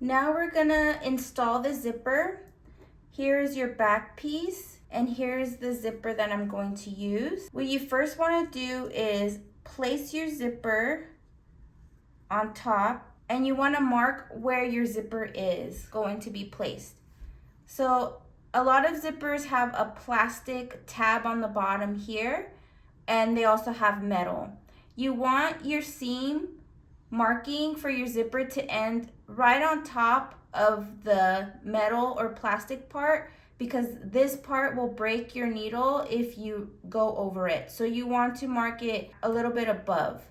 Now we're gonna install the zipper. Here's your back piece, and here's the zipper that I'm going to use. What you first wanna do is place your zipper on top, and you wanna mark where your zipper is going to be placed. So a lot of zippers have a plastic tab on the bottom here, and they also have metal. You want your seam marking for your zipper to end right on top of the metal or plastic part, because this part will break your needle if you go over it. So you want to mark it a little bit above.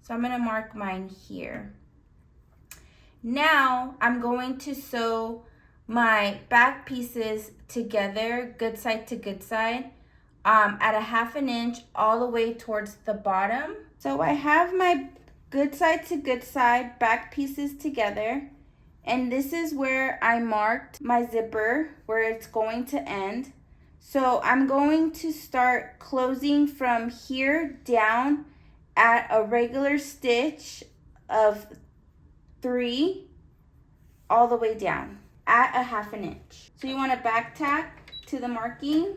So I'm gonna mark mine here. Now I'm going to sew my back pieces together, good side to good side, at a 1/2 inch all the way towards the bottom. So I have my good side to good side back pieces together, and this is where I marked my zipper where it's going to end. So I'm going to start closing from here down at a regular stitch of 3 all the way down at a 1/2 inch. So you want to back tack to the marking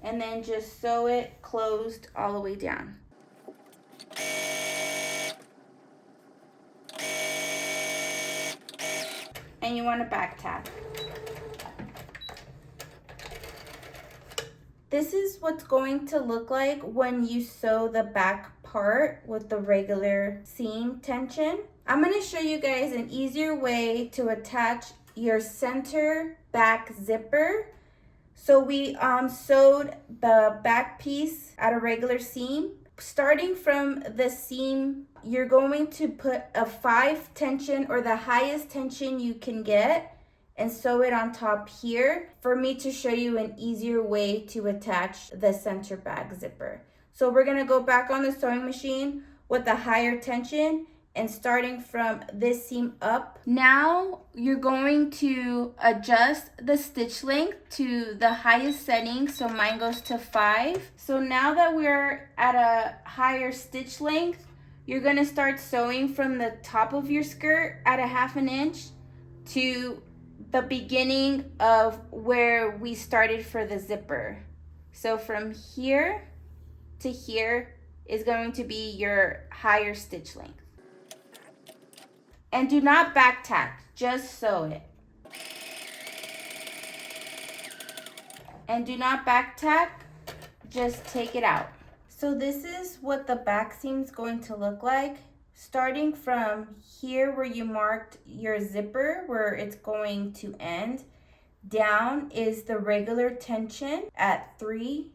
and then just sew it closed all the way down. And you want to back tack. This is what's going to look like when you sew the back part with the regular seam tension. I'm going to show you guys an easier way to attach your center back zipper. So we sewed the back piece at a regular seam. Starting from the seam, you're going to put a 5 tension, or the highest tension you can get, and sew it on top here for me to show you an easier way to attach the center back zipper. So we're gonna go back on the sewing machine with the higher tension and starting from this seam up. Now you're going to adjust the stitch length to the highest setting. So mine goes to 5. So now that we're at a higher stitch length, you're gonna start sewing from the top of your skirt at a 1/2 inch to the beginning of where we started for the zipper. So from here to here is going to be your higher stitch length. And do not back tack, just sew it. And do not back tack, just take it out. So this is what the back seam is going to look like. Starting from here where you marked your zipper, where it's going to end, down is the regular tension at 3.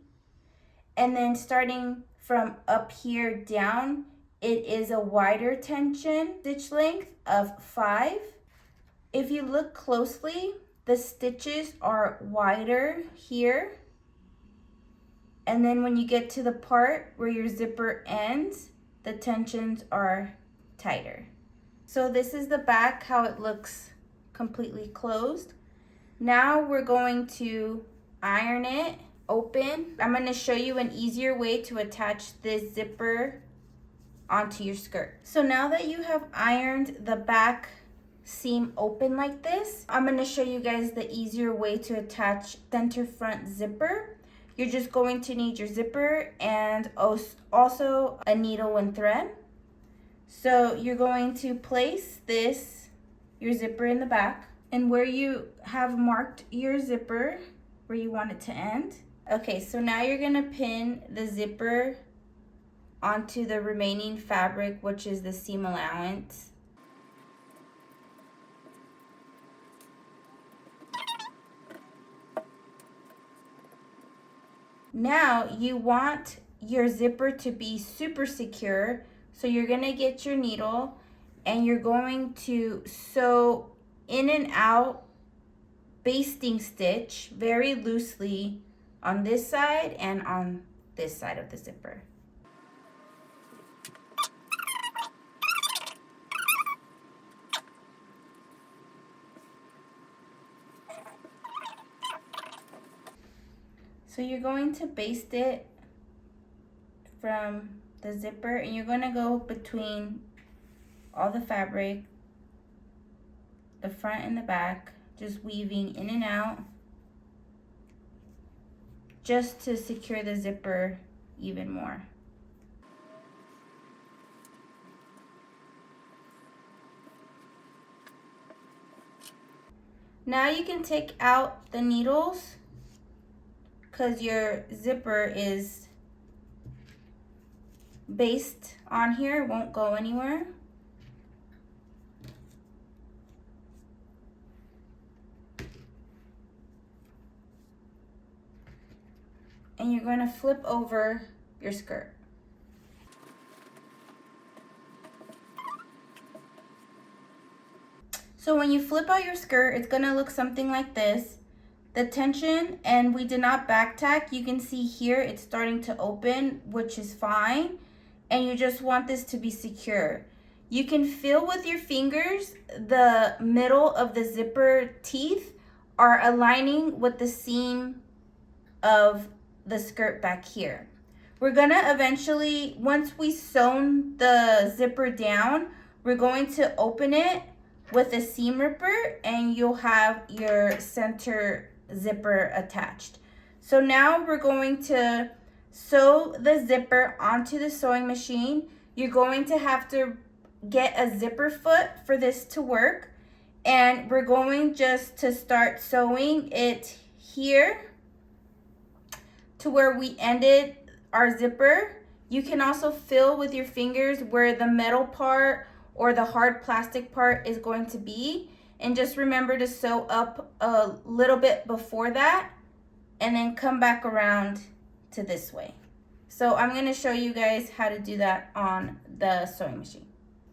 And then starting from up here down, it is a wider tension stitch length of 5. If you look closely, the stitches are wider here. And then when you get to the part where your zipper ends, the tensions are tighter. So this is the back, how it looks completely closed. Now we're going to iron it open. I'm going to show you an easier way to attach this zipper onto your skirt. So now that you have ironed the back seam open like this, I'm going to show you guys the easier way to attach center front zipper. You're just going to need your zipper and also a needle and thread. So you're going to place your zipper in the back, and where you have marked your zipper, where you want it to end. Okay, so now you're gonna pin the zipper onto the remaining fabric, which is the seam allowance. Now you want your zipper to be super secure, so you're gonna get your needle and you're going to sew in and out basting stitch very loosely on this side and on this side of the zipper. So you're going to baste it from the zipper, and you're going to go between all the fabric the front and the back, just weaving in and out, just to secure the zipper even more. Now you can take out the needles because your zipper is based on here, it won't go anywhere. And you're going to flip over your skirt. So when you flip out your skirt, it's going to look something like this. The tension, and we did not back tack, you can see here it's starting to open, which is fine. And you just want this to be secure. You can feel with your fingers the middle of the zipper teeth are aligning with the seam of the skirt back here. We're gonna eventually, once we sewn the zipper down, we're going to open it with a seam ripper and you'll have your center zipper attached. So now we're going to sew the zipper onto the sewing machine. You're going to have to get a zipper foot for this to work, and we're going just to start sewing it here to where we ended our zipper. You can also feel with your fingers where the metal part or the hard plastic part is going to be, and just remember to sew up a little bit before that and then come back around to this way. So I'm going to show you guys how to do that on the sewing machine.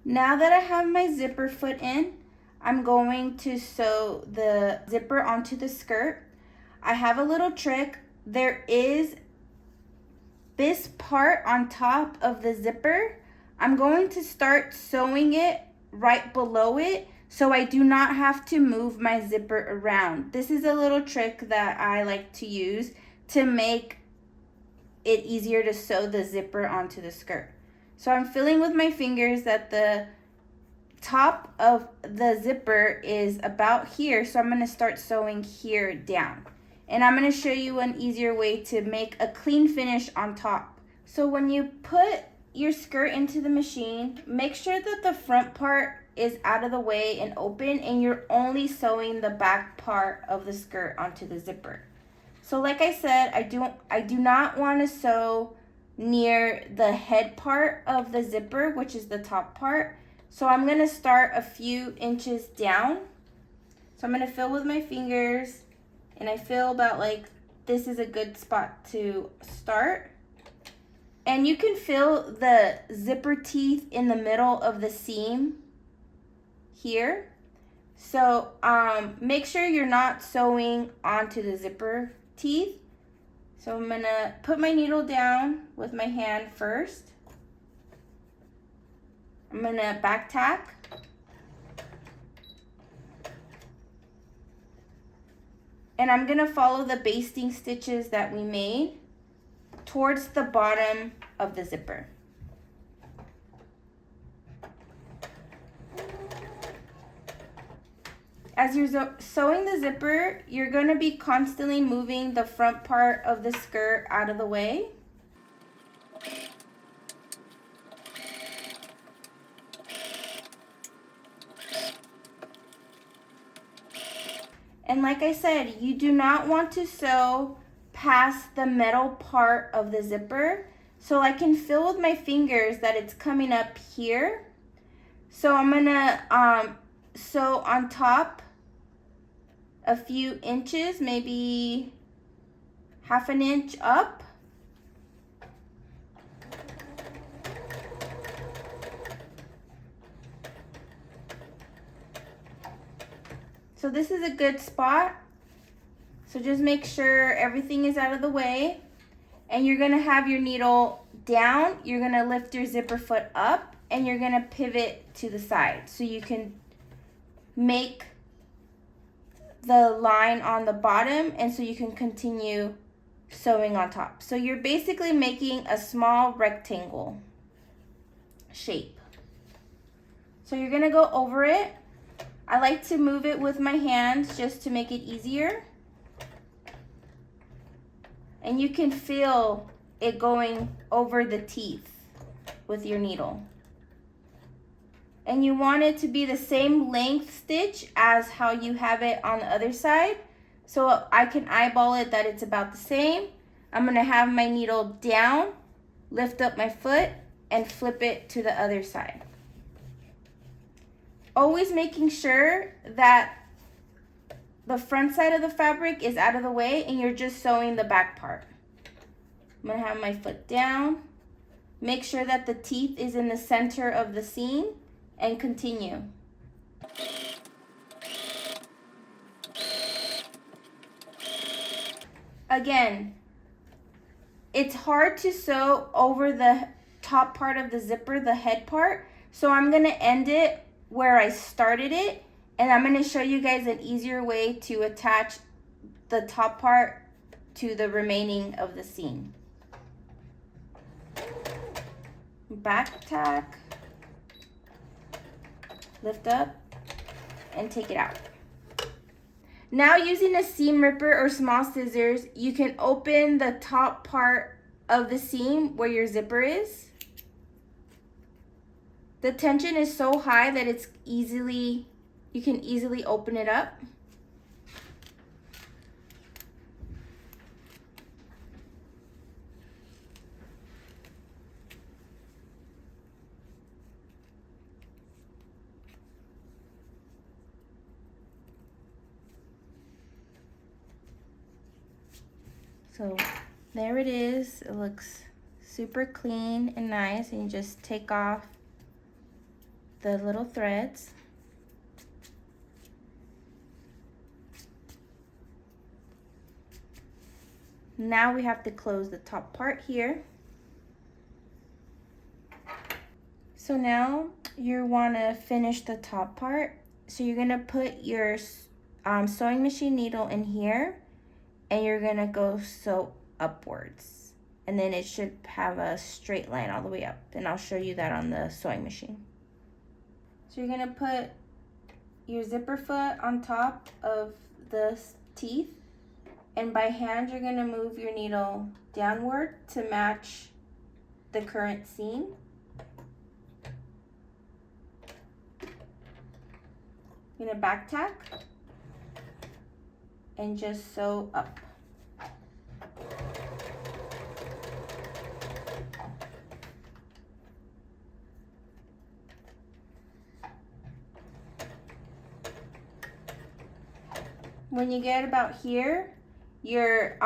Now that I have my zipper foot in, I'm going to sew the zipper onto the skirt. I have a little trick. There is this part on top of the zipper. I'm going to start sewing it right below it so I do not have to move my zipper around. This is a little trick that I like to use to make it easier to sew the zipper onto the skirt. So I'm feeling with my fingers that the top of the zipper is about here, so I'm going to start sewing here down. And I'm going to show you an easier way to make a clean finish on top. So when you put your skirt into the machine, make sure that the front part is out of the way and open, and you're only sewing the back part of the skirt onto the zipper. So like I said, I do not want to sew near the head part of the zipper, which is the top part. So I'm going to start a few inches down. So I'm going to feel with my fingers, and I feel about like this is a good spot to start. And you can feel the zipper teeth in the middle of the seam here. So make sure you're not sewing onto the zipper teeth. So I'm gonna put my needle down with my hand first. I'm gonna back tack. And I'm gonna follow the basting stitches that we made towards the bottom of the zipper. As you're sewing the zipper, you're going to be constantly moving the front part of the skirt out of the way. And like I said, you do not want to sew past the metal part of the zipper. So I can feel with my fingers that it's coming up here. So I'm going to sew on top a few inches, maybe half an inch up. So this is a good spot. So just make sure everything is out of the way. And you're gonna have your needle down, you're gonna lift your zipper foot up, and you're gonna pivot to the side. So you can make the line on the bottom, and so you can continue sewing on top. So you're basically making a small rectangle shape. So you're gonna go over it. I like to move it with my hands just to make it easier. And you can feel it going over the teeth with your needle. And you want it to be the same length stitch as how you have it on the other side. So I can eyeball it that it's about the same. I'm gonna have my needle down, lift up my foot, and flip it to the other side. Always making sure that the front side of the fabric is out of the way and you're just sewing the back part. I'm gonna have my foot down. Make sure that the teeth is in the center of the seam and continue. Again, it's hard to sew over the top part of the zipper, the head part, so I'm gonna end it where I started it, and I'm gonna show you guys an easier way to attach the top part to the remaining of the seam. Back tack, lift up, and take it out. Now using a seam ripper or small scissors, you can open the top part of the seam where your zipper is. The tension is so high that you can easily open it up. So there it is. It looks super clean and nice, and you just take off the little threads. Now we have to close the top part here. So now you want to finish the top part. So you're going to put your sewing machine needle in here, and you're gonna go sew upwards, and then it should have a straight line all the way up, and I'll show you that on the sewing machine. So you're gonna put your zipper foot on top of the teeth, and by hand you're gonna move your needle downward to match the current seam. You're gonna back tack and just sew up. When you get about here, your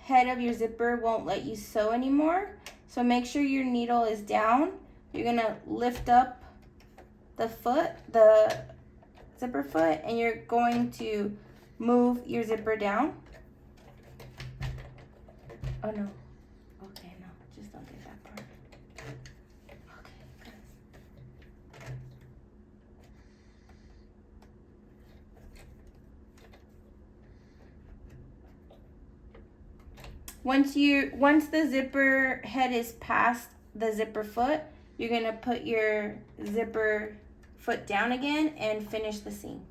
head of your zipper won't let you sew anymore. So make sure your needle is down. You're gonna lift up the foot, the zipper foot, and you're going to move your zipper down. Oh no. Okay, no, just don't get that part. Okay, good. Once the zipper head is past the zipper foot, you're gonna put your zipper foot down again and finish the seam.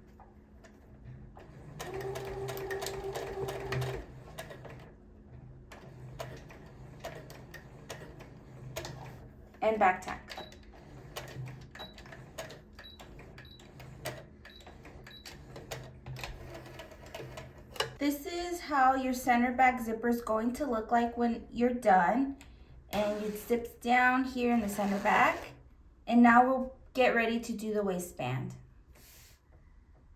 And back tack. This is how your center back zipper is going to look like when you're done. And it zips down here in the center back. And now we'll get ready to do the waistband.